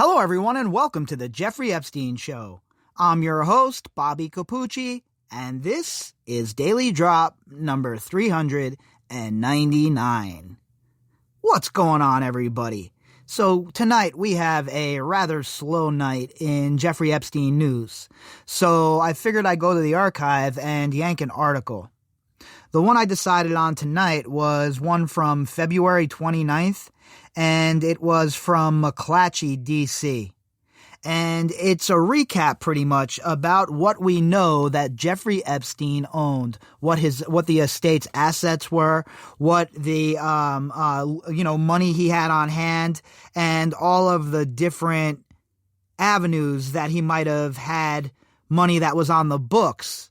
Hello, everyone, and welcome to the Jeffrey Epstein Show. I'm your host, Bobbycapucci, and this is Daily Drop number 399. What's going on, everybody? So tonight we have a rather slow night in Jeffrey Epstein news, so I figured I'd go to the archive and yank an article. The one I decided on tonight was one from February 29th, and it was from McClatchy, D.C. And it's a recap pretty much about what we know that Jeffrey Epstein owned, what the estate's assets were, what the money he had on hand, and all of the different avenues that he might have had money that was on the books.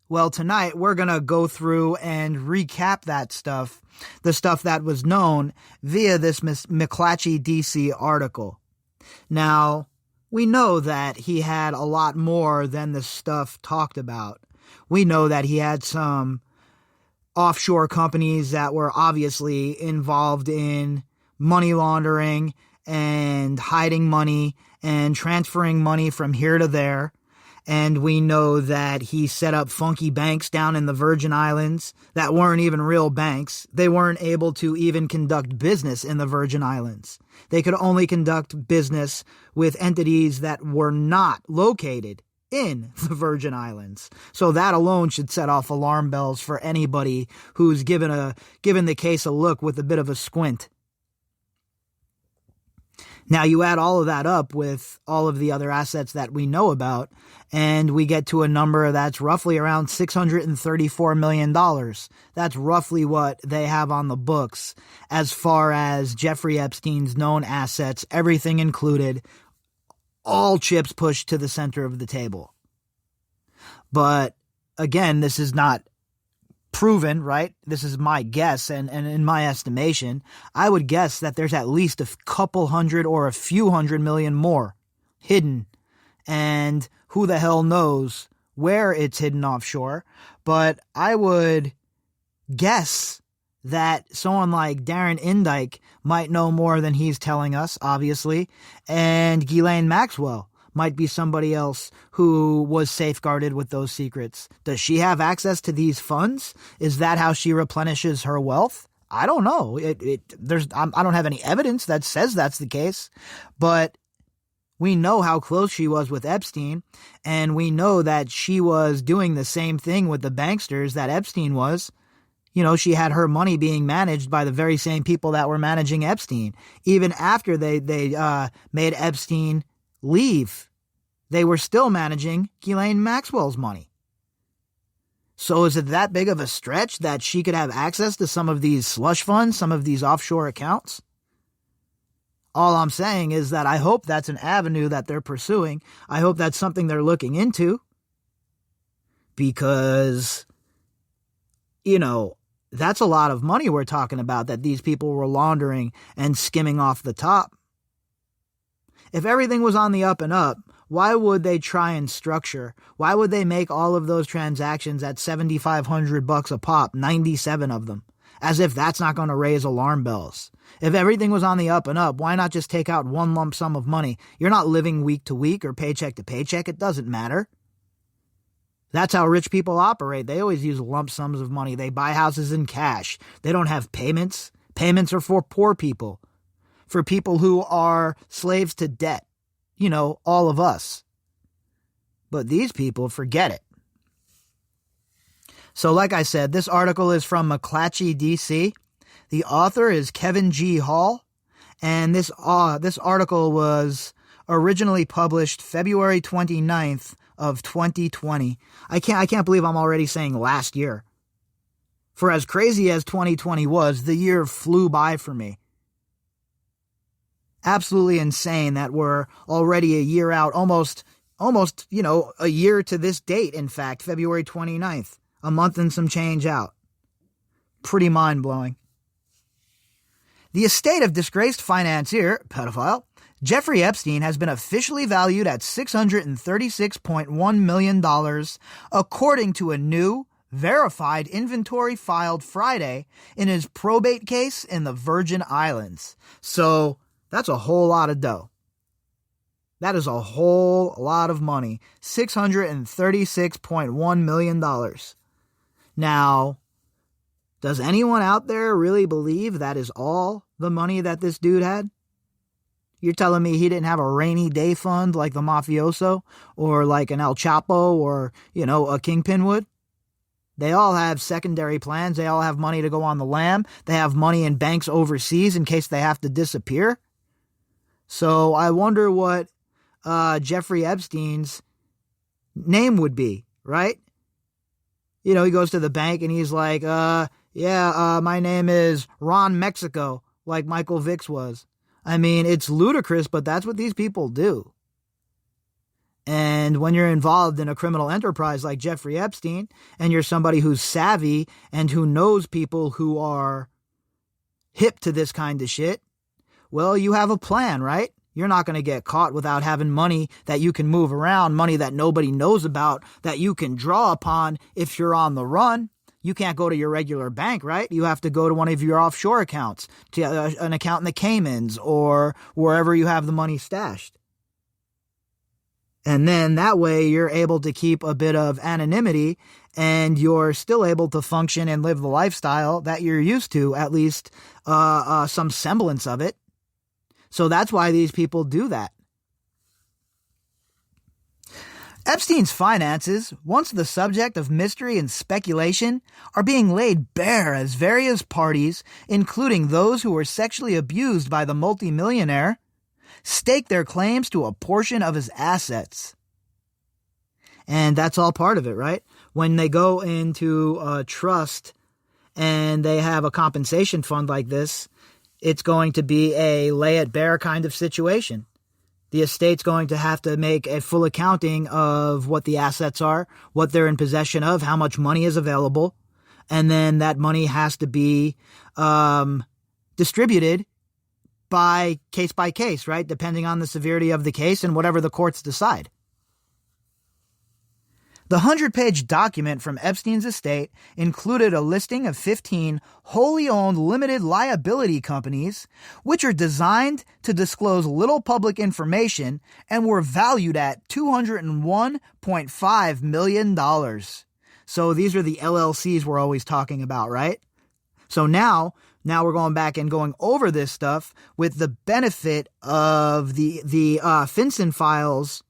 Well, tonight we're going to go through and recap that stuff, the stuff that was known via this McClatchy DC article. Now, we know that he had a lot more than the stuff talked about. We know that he had some offshore companies that were obviously involved in money laundering and hiding money and transferring money from here to there. And we know that he set up funky banks down in the Virgin Islands that weren't even real banks. They weren't able to even conduct business in the Virgin Islands. They could only conduct business with entities that were not located in the Virgin Islands. So that alone should set off alarm bells for anybody who's given the case a look with a bit of a squint. Now, you add all of that up with all of the other assets that we know about, and we get to a number that's roughly around $634 million. That's roughly what they have on the books as far as Jeffrey Epstein's known assets, everything included, all chips pushed to the center of the table. But again, this is not proven, right? This is my guess, and in my estimation, I would guess that there's at least a couple hundred or a few hundred million more hidden, and who the hell knows where it's hidden offshore. But I would guess that someone like Darren Indyke might know more than he's telling us, obviously, and Ghislaine Maxwell might be somebody else who was safeguarded with those secrets. Does she have access to these funds? Is that how she replenishes her wealth? I don't know. I don't have any evidence that says that's the case, but we know how close she was with Epstein, and we know that she was doing the same thing with the banksters that Epstein was. You know, she had her money being managed by the very same people that were managing Epstein. Even after they made Epstein leave, they were still managing Ghislaine Maxwell's money. So is it that big of a stretch that she could have access to some of these slush funds, some of these offshore accounts? All I'm saying is that I hope that's an avenue that they're pursuing. I hope that's something they're looking into. Because, that's a lot of money we're talking about that these people were laundering and skimming off the top. If everything was on the up and up, why would they try and structure? Why would they make all of those transactions at $7,500 a pop, 97 of them, as if that's not going to raise alarm bells? If everything was on the up and up, why not just take out one lump sum of money? You're not living week to week or paycheck to paycheck. It doesn't matter. That's how rich people operate. They always use lump sums of money. They buy houses in cash. They don't have payments. Payments are for poor people, for people who are slaves to debt. All of us. But these people, forget it. So like I said, this article is from McClatchy, D.C. The author is Kevin G. Hall, and this article was originally published February 29th of 2020. I can't believe I'm already saying last year. For as crazy as 2020 was, the year flew by for me. Absolutely insane that we're already a year out, almost, a year to this date, in fact, February 29th, a month and some change out. Pretty mind-blowing. The estate of disgraced financier, pedophile, Jeffrey Epstein has been officially valued at $636.1 million, according to a new, verified inventory filed Friday in his probate case in the Virgin Islands. So that's a whole lot of dough. That is a whole lot of money. $636.1 million. Now, does anyone out there really believe that is all the money that this dude had? You're telling me he didn't have a rainy day fund like the mafioso or like an El Chapo or, a Kingpin would? They all have secondary plans. They all have money to go on the lam. They have money in banks overseas in case they have to disappear. So I wonder what Jeffrey Epstein's name would be, right? He goes to the bank and he's like, my name is Ron Mexico, like Michael Vick's was. I mean, it's ludicrous, but that's what these people do. And when you're involved in a criminal enterprise like Jeffrey Epstein, and you're somebody who's savvy and who knows people who are hip to this kind of shit, well, you have a plan, right? You're not going to get caught without having money that you can move around, money that nobody knows about, that you can draw upon if you're on the run. You can't go to your regular bank, right? You have to go to one of your offshore accounts, to an account in the Caymans or wherever you have the money stashed. And then that way you're able to keep a bit of anonymity and you're still able to function and live the lifestyle that you're used to, at least some semblance of it. So that's why these people do that. Epstein's finances, once the subject of mystery and speculation, are being laid bare as various parties, including those who were sexually abused by the multimillionaire, stake their claims to a portion of his assets. And that's all part of it, right? When they go into a trust and they have a compensation fund like this, it's going to be a lay it bare kind of situation. The estate's going to have to make a full accounting of what the assets are, what they're in possession of, how much money is available, and then that money has to be distributed by case, right? Depending on the severity of the case and whatever the courts decide. The 100-page document from Epstein's estate included a listing of 15 wholly owned limited liability companies, which are designed to disclose little public information and were valued at $201.5 million. So these are the LLCs we're always talking about, right? So now we're going back and going over this stuff with the benefit of the FinCEN files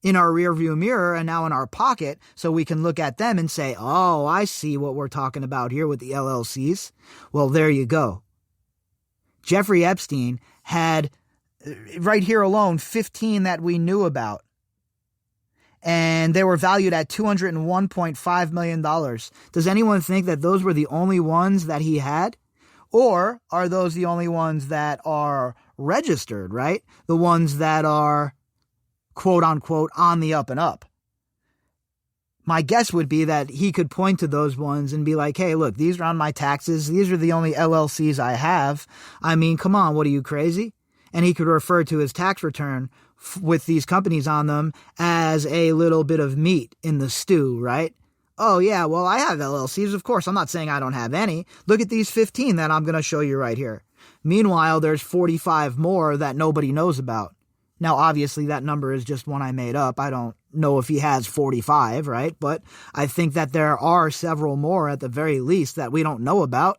in our rearview mirror and now in our pocket, so we can look at them and say, oh, I see what we're talking about here with the LLCs. Well, there you go. Jeffrey Epstein had, right here alone, 15 that we knew about. And they were valued at $201.5 million. Does anyone think that those were the only ones that he had? Or are those the only ones that are registered, right? The ones that are quote unquote on the up and up. My guess would be that he could point to those ones and be like, hey, look, these are on my taxes. These are the only LLCs I have. I mean, come on, what are you, crazy? And he could refer to his tax return with these companies on them as a little bit of meat in the stew, right? Oh, yeah, well, I have LLCs, of course. I'm not saying I don't have any. Look at these 15 that I'm going to show you right here. Meanwhile, there's 45 more that nobody knows about. Now, obviously, that number is just one I made up. I don't know if he has 45, right? But I think that there are several more at the very least that we don't know about.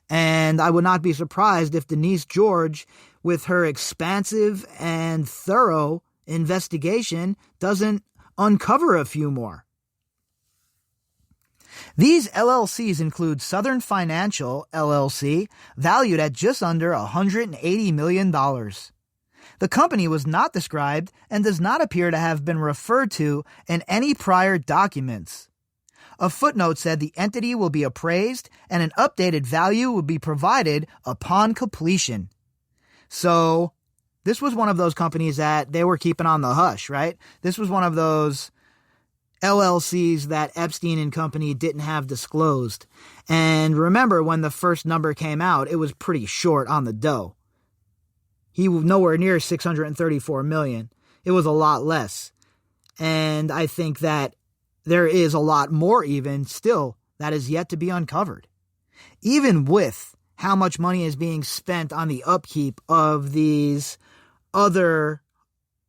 And I would not be surprised if Denise George, with her expansive and thorough investigation, doesn't uncover a few more. These LLCs include Southern Financial, LLC, valued at just under $180 million. The company was not described and does not appear to have been referred to in any prior documents. A footnote said the entity will be appraised and an updated value will be provided upon completion. So this was one of those companies that they were keeping on the hush, right? This was one of those LLCs that Epstein and company didn't have disclosed. And remember, when the first number came out, it was pretty short on the dough. He was nowhere near 634 million. It was a lot less. And I think that there is a lot more even still that is yet to be uncovered. Even with how much money is being spent on the upkeep of these other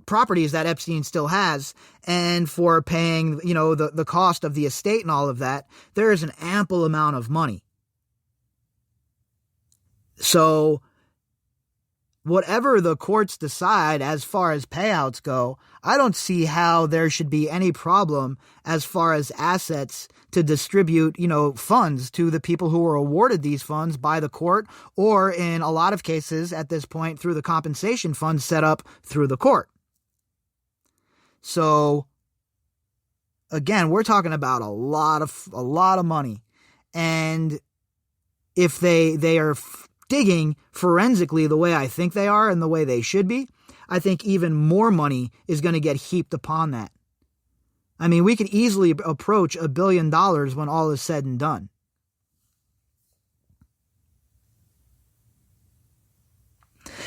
properties that Epstein still has, and for paying, the cost of the estate and all of that, there is an ample amount of money. So whatever the courts decide as far as payouts go, I don't see how there should be any problem as far as assets to distribute, funds to the people who were awarded these funds by the court, or in a lot of cases at this point through the compensation fund set up through the court. So again, we're talking about a lot of money. And if they are digging forensically the way I think they are and the way they should be, I think even more money is going to get heaped upon that. I mean, we could easily approach $1 billion when all is said and done.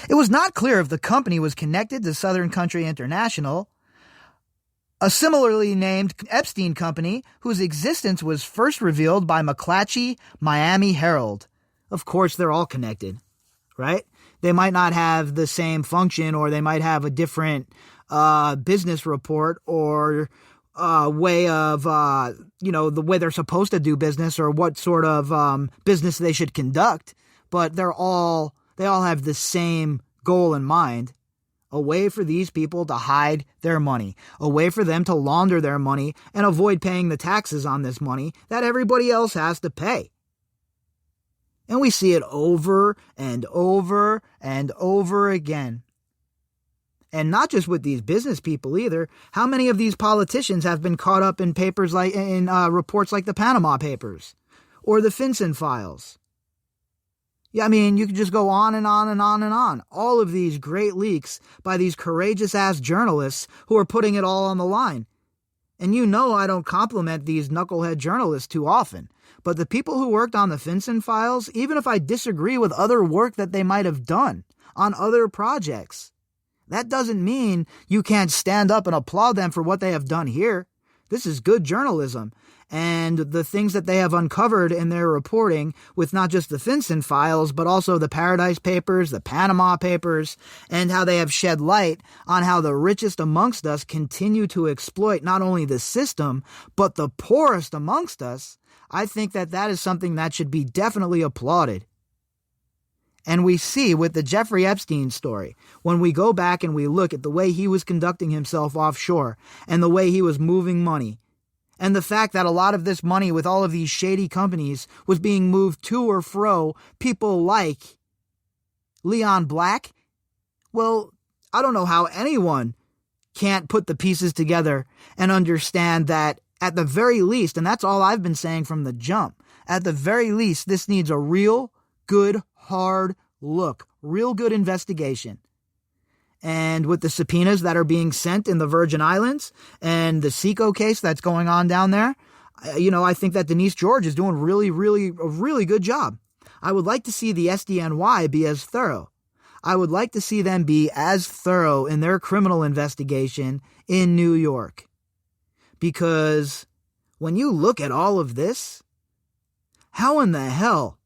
It was not clear if the company was connected to Southern Country International, a similarly named Epstein company whose existence was first revealed by McClatchy Miami Herald. Of course, they're all connected, right? They might not have the same function, or they might have a different business report or way of, the way they're supposed to do business, or what sort of business they should conduct. But they all have the same goal in mind: a way for these people to hide their money, a way for them to launder their money and avoid paying the taxes on this money that everybody else has to pay. And we see it over and over and over again. And not just with these business people either. How many of these politicians have been caught up in papers like in reports like the Panama Papers or the FinCEN files? Yeah, I mean, you could just go on and on and on and on. All of these great leaks by these courageous-ass journalists who are putting it all on the line. And I don't compliment these knucklehead journalists too often. But the people who worked on the FinCEN files, even if I disagree with other work that they might have done on other projects, that doesn't mean you can't stand up and applaud them for what they have done here. This is good journalism. And the things that they have uncovered in their reporting with not just the FinCEN files, but also the Paradise Papers, the Panama Papers, and how they have shed light on how the richest amongst us continue to exploit not only the system, but the poorest amongst us. I think that is something that should be definitely applauded. And we see with the Jeffrey Epstein story, when we go back and we look at the way he was conducting himself offshore and the way he was moving money, and the fact that a lot of this money with all of these shady companies was being moved to or fro people like Leon Black, well, I don't know how anyone can't put the pieces together and understand that at the very least, and that's all I've been saying from the jump, at the very least, this needs a real good, hard look, real good investigation. And with the subpoenas that are being sent in the Virgin Islands and the Seco case that's going on down there, I think that Denise George is doing a really good job. I would like to see the SDNY be as thorough. I would like to see them be as thorough in their criminal investigation in New York. Because when you look at all of this, how in the hell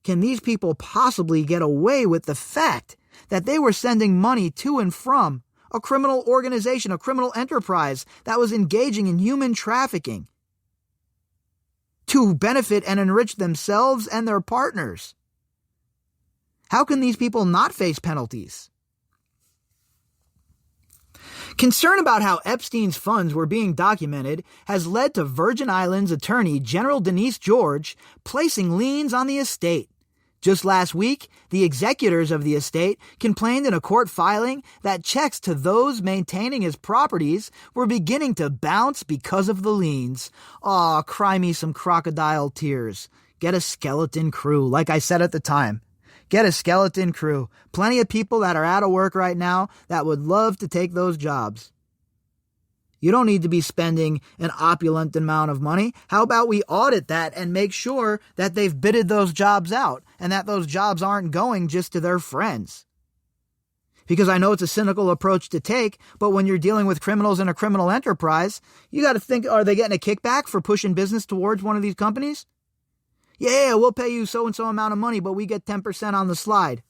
can these people possibly get away with the fact that they were sending money to and from a criminal organization, a criminal enterprise that was engaging in human trafficking to benefit and enrich themselves and their partners? How can these people not face penalties? Concern about how Epstein's funds were being documented has led to Virgin Islands Attorney General Denise George placing liens on the estate. Just last week, the executors of the estate complained in a court filing that checks to those maintaining his properties were beginning to bounce because of the liens. Aw, cry me some crocodile tears. Get a skeleton crew, like I said at the time. Get a skeleton crew. Plenty of people that are out of work right now that would love to take those jobs. You don't need to be spending an opulent amount of money. How about we audit that and make sure that they've bidded those jobs out and that those jobs aren't going just to their friends? Because I know it's a cynical approach to take, but when you're dealing with criminals in a criminal enterprise, you got to think, are they getting a kickback for pushing business towards one of these companies? Yeah, we'll pay you so-and-so amount of money, but we get 10% on the slide.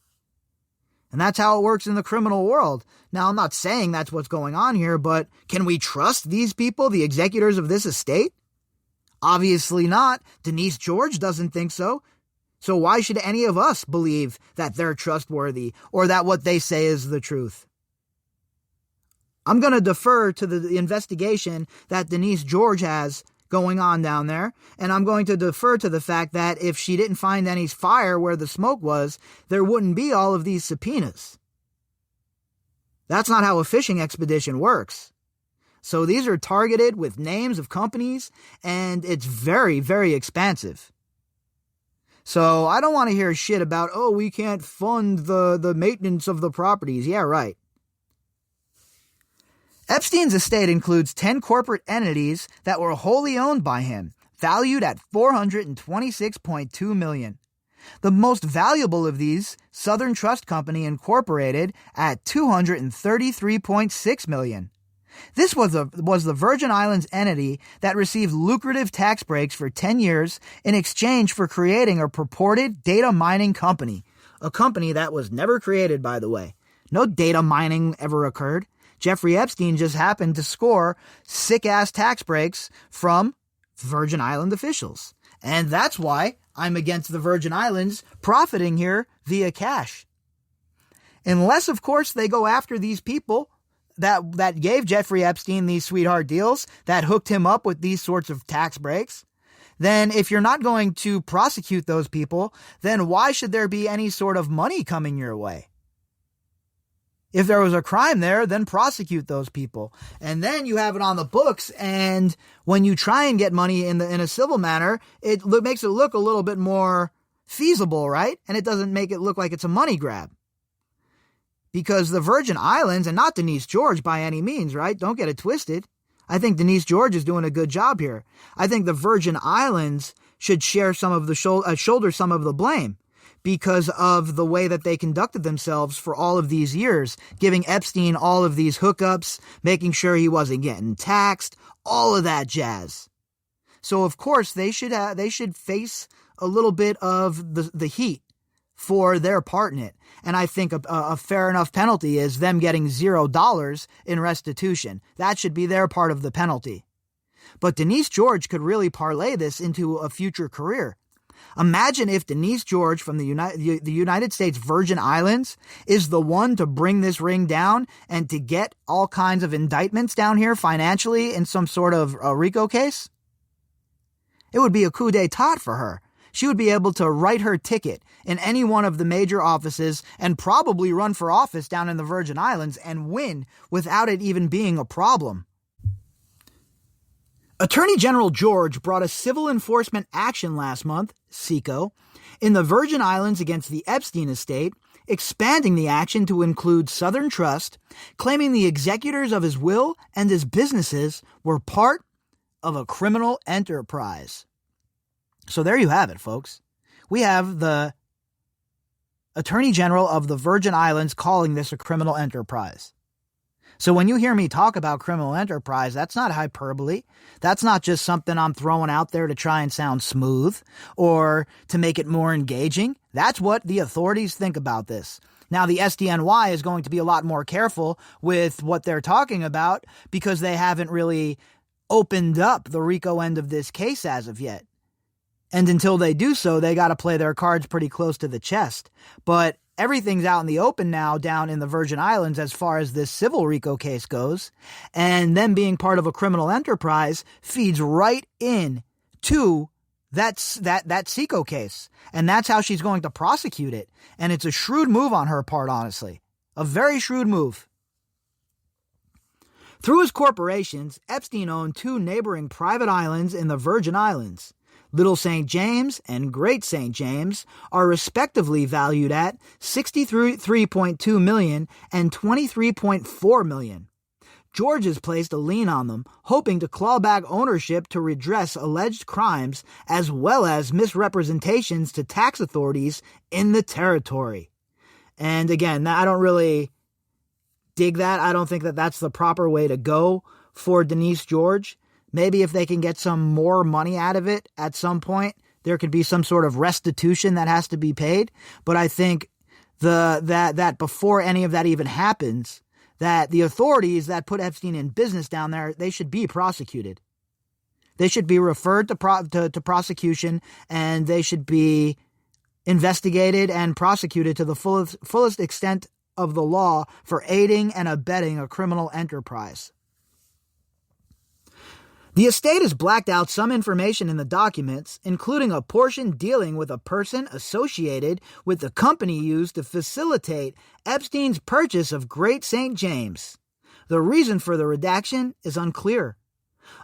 And that's how it works in the criminal world. Now, I'm not saying that's what's going on here, but can we trust these people, the executors of this estate? Obviously not. Denise George doesn't think so. So why should any of us believe that they're trustworthy or that what they say is the truth? I'm going to defer to the investigation that Denise George has going on down there, and I'm going to defer to the fact that if she didn't find any fire where the smoke was, there wouldn't be all of these subpoenas. That's not how a fishing expedition works. So these are targeted with names of companies, and it's very, very expansive. So I don't want to hear shit about, oh, we can't fund the maintenance of the properties. Yeah, right. Epstein's estate includes 10 corporate entities that were wholly owned by him, valued at $426.2 million. The most valuable of these, Southern Trust Company Incorporated, at $233.6 million. This was the Virgin Islands entity that received lucrative tax breaks for 10 years in exchange for creating a purported data mining company. A company that was never created, by the way. No data mining ever occurred. Jeffrey Epstein just happened to score sick-ass tax breaks from Virgin Island officials. And that's why I'm against the Virgin Islands profiting here via cash. Unless, of course, they go after these people that gave Jeffrey Epstein these sweetheart deals, that hooked him up with these sorts of tax breaks. Then if you're not going to prosecute those people, then why should there be any sort of money coming your way? If there was a crime there, then prosecute those people. And then you have it on the books, and when you try and get money in a civil manner, it makes it look a little bit more feasible, right? And it doesn't make it look like it's a money grab. Because the Virgin Islands, and not Denise George by any means, right? Don't get it twisted. I think Denise George is doing a good job here. I think the Virgin Islands should share some of the shoulder some of the blame, because of the way that they conducted themselves for all of these years, giving Epstein all of these hookups, making sure he wasn't getting taxed, all of that jazz. So of course they should face a little bit of the heat for their part in it. And I think a fair enough penalty is them getting $0 in restitution. That should be their part of the penalty. But Denise George could really parlay this into a future career. Imagine if Denise George from the United States Virgin Islands is the one to bring this ring down and to get all kinds of indictments down here financially in some sort of RICO case. It would be a coup d'etat for her. She would be able to write her ticket in any one of the major offices and probably run for office down in the Virgin Islands and win without it even being a problem. Attorney General George brought a civil enforcement action last month, CECO, in the Virgin Islands against the Epstein estate, expanding the action to include Southern Trust, claiming the executors of his will and his businesses were part of a criminal enterprise. So there you have it, folks. We have the Attorney General of the Virgin Islands calling this a criminal enterprise. So when you hear me talk about criminal enterprise, that's not hyperbole. That's not just something I'm throwing out there to try and sound smooth or to make it more engaging. That's what the authorities think about this. Now, the SDNY is going to be a lot more careful with what they're talking about because they haven't really opened up the RICO end of this case as of yet. And until they do so, they got to play their cards pretty close to the chest. But everything's out in the open now down in the Virgin Islands as far as this civil RICO case goes. And them being part of a criminal enterprise feeds right in to that CECO case. And that's how she's going to prosecute it. And it's a shrewd move on her part, honestly. A very shrewd move. Through his corporations, Epstein owned two neighboring private islands in the Virgin Islands. Little St. James and Great St. James are respectively valued at $63.2 million and $23.4 million. George has placed a lien on them, hoping to claw back ownership to redress alleged crimes as well as misrepresentations to tax authorities in the territory. And again, I don't really dig that. I don't think that that's the proper way to go for Denise George. Maybe if they can get some more money out of it at some point, there could be some sort of restitution that has to be paid. But I think that before any of that even happens, that the authorities that put Epstein in business down there, they should be prosecuted. They should be referred to prosecution, and they should be investigated and prosecuted to the fullest extent of the law for aiding and abetting a criminal enterprise. The estate has blacked out some information in the documents, including a portion dealing with a person associated with the company used to facilitate Epstein's purchase of Great St. James. The reason for the redaction is unclear.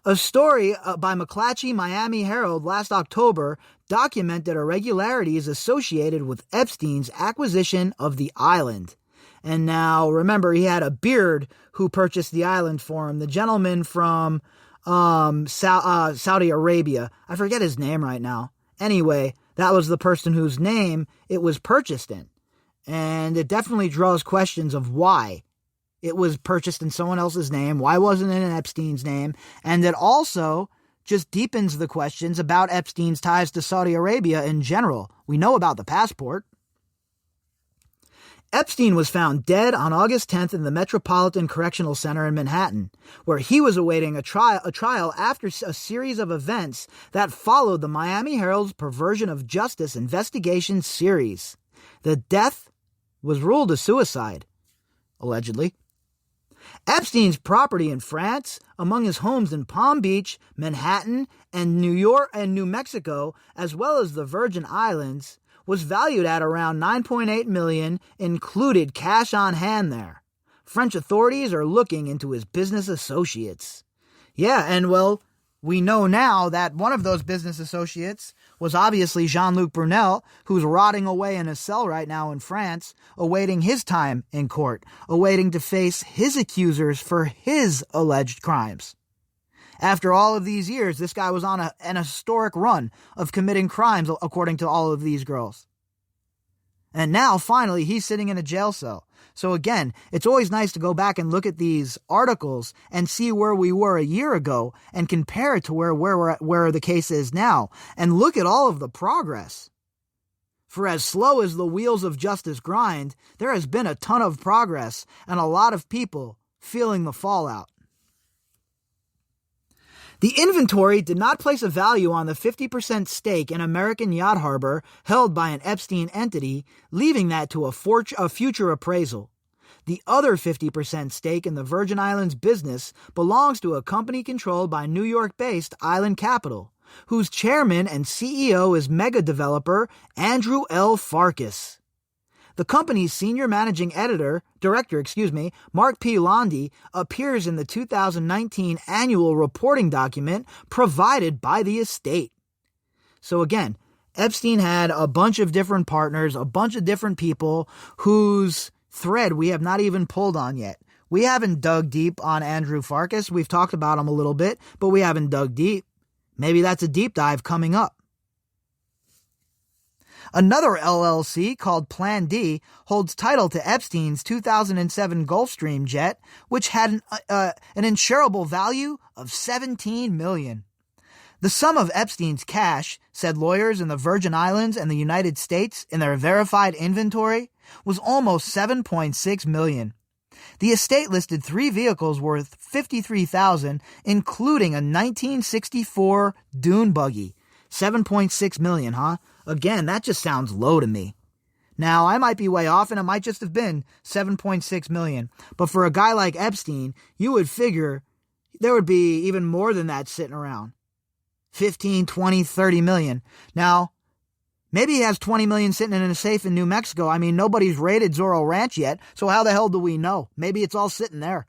A story by McClatchy Miami Herald last October documented irregularities associated with Epstein's acquisition of the island. And now, remember, he had a beard who purchased the island for him. The gentleman from Saudi Arabia. I forget his name right now. Anyway, that was the person whose name it was purchased in. And it definitely draws questions of why it was purchased in someone else's name. Why wasn't it in Epstein's name? And it also just deepens the questions about Epstein's ties to Saudi Arabia in general. We know about the passport. Epstein was found dead on August 10th in the Metropolitan Correctional Center in Manhattan, where he was awaiting a trial after a series of events that followed the Miami Herald's Perversion of Justice investigation series. The death was ruled a suicide, allegedly. Epstein's property in France, among his homes in Palm Beach, Manhattan, and New York and New Mexico, as well as the Virgin Islands, was valued at around $9.8 million, included cash on hand there. French authorities are looking into his business associates. Yeah, and well, we know now that one of those business associates was obviously Jean-Luc Brunel, who's rotting away in a cell right now in France, awaiting his time in court, awaiting to face his accusers for his alleged crimes. After all of these years, this guy was on an historic run of committing crimes, according to all of these girls. And now, finally, he's sitting in a jail cell. So again, it's always nice to go back and look at these articles and see where we were a year ago and compare it to where the case is now, and look at all of the progress. For as slow as the wheels of justice grind, there has been a ton of progress and a lot of people feeling the fallout. The inventory did not place a value on the 50% stake in American Yacht Harbor held by an Epstein entity, leaving that to a future appraisal. The other 50% stake in the Virgin Islands business belongs to a company controlled by New York-based Island Capital, whose chairman and CEO is mega developer Andrew L. Farkas. The company's senior managing director, Mark P. Landy, appears in the 2019 annual reporting document provided by the estate. So again, Epstein had a bunch of different partners, a bunch of different people whose thread we have not even pulled on yet. We haven't dug deep on Andrew Farkas. We've talked about him a little bit, but we haven't dug deep. Maybe that's a deep dive coming up. Another LLC called Plan D holds title to Epstein's 2007 Gulfstream jet, which had an insurable value of $17 million. The sum of Epstein's cash, said lawyers in the Virgin Islands and the United States in their verified inventory, was almost $7.6 million. The estate listed 3 vehicles worth $53,000, including a 1964 dune buggy. $7.6 million, huh? Again, that just sounds low to me. Now, I might be way off, and it might just have been $7.6 million. But for a guy like Epstein, you would figure there would be even more than that sitting around. 15, 20, 30 million. Now, maybe he has 20 million sitting in a safe in New Mexico. I mean, nobody's raided Zorro Ranch yet, so how the hell do we know? Maybe it's all sitting there.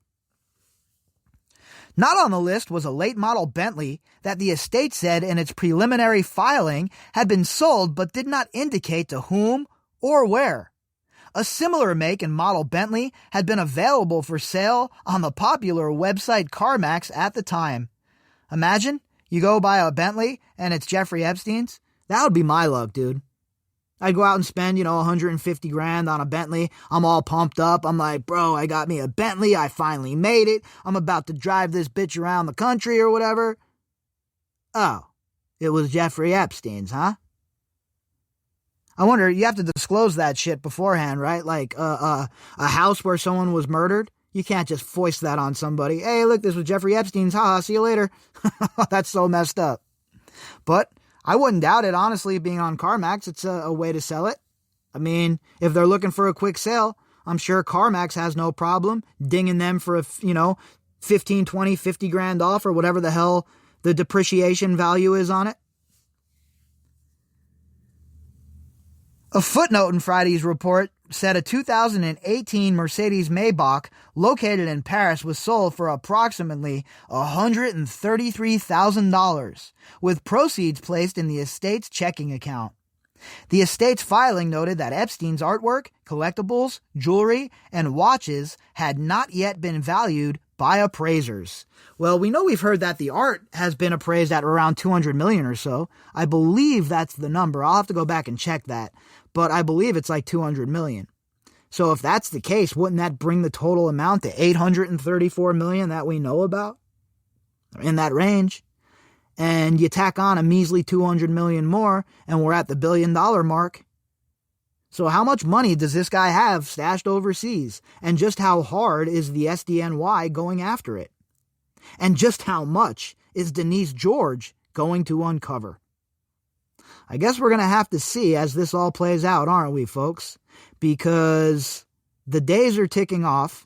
Not on the list was a late model Bentley that the estate said in its preliminary filing had been sold but did not indicate to whom or where. A similar make and model Bentley had been available for sale on the popular website CarMax at the time. Imagine you go buy a Bentley and it's Jeffrey Epstein's. That would be my luck, dude. I'd go out and spend, $150,000 on a Bentley. I'm all pumped up. I'm like, bro, I got me a Bentley. I finally made it. I'm about to drive this bitch around the country or whatever. Oh, it was Jeffrey Epstein's, huh? I wonder, you have to disclose that shit beforehand, right? Like a house where someone was murdered. You can't just foist that on somebody. Hey, look, this was Jeffrey Epstein's. Haha, see you later. That's so messed up. But I wouldn't doubt it, honestly, being on CarMax. It's a way to sell it. I mean, if they're looking for a quick sale, I'm sure CarMax has no problem dinging them for, 15, 20, 50 grand off or whatever the hell the depreciation value is on it. A footnote in Friday's report said a 2018 Mercedes Maybach located in Paris was sold for approximately $133,000, with proceeds placed in the estate's checking account. The estate's filing noted that Epstein's artwork, collectibles, jewelry, and watches had not yet been valued by appraisers. Well, we know we've heard that the art has been appraised at around $200 million or so. I believe that's the number. I'll have to go back and check that, but I believe it's like $200 million. So if that's the case, wouldn't that bring the total amount to $834 million that we know about? In that range. And you tack on a measly $200 million more, and we're at the $1 billion mark. So how much money does this guy have stashed overseas? And just how hard is the SDNY going after it? And just how much is Denise George going to uncover? I guess we're going to have to see as this all plays out, aren't we, folks? Because the days are ticking off.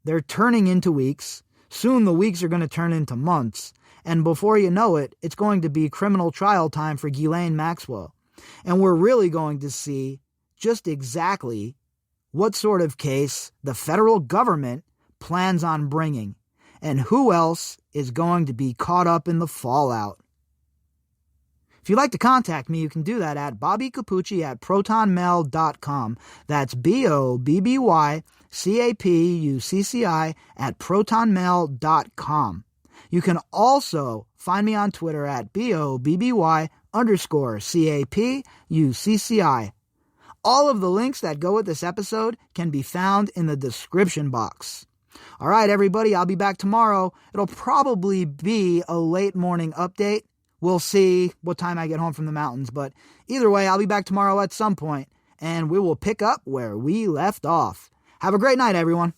They're turning into weeks. Soon the weeks are going to turn into months. And before you know it, it's going to be criminal trial time for Ghislaine Maxwell. And we're really going to see just exactly what sort of case the federal government plans on bringing and who else is going to be caught up in the fallout. If you'd like to contact me, you can do that at bobbycapucci@protonmail.com. That's BOBBYCAPUCCI at protonmail.com. You can also find me on Twitter at BOBBY_CAPUCCI. All of the links that go with this episode can be found in the description box. All right, everybody, I'll be back tomorrow. It'll probably be a late morning update. We'll see what time I get home from the mountains, but either way, I'll be back tomorrow at some point, and we will pick up where we left off. Have a great night, everyone.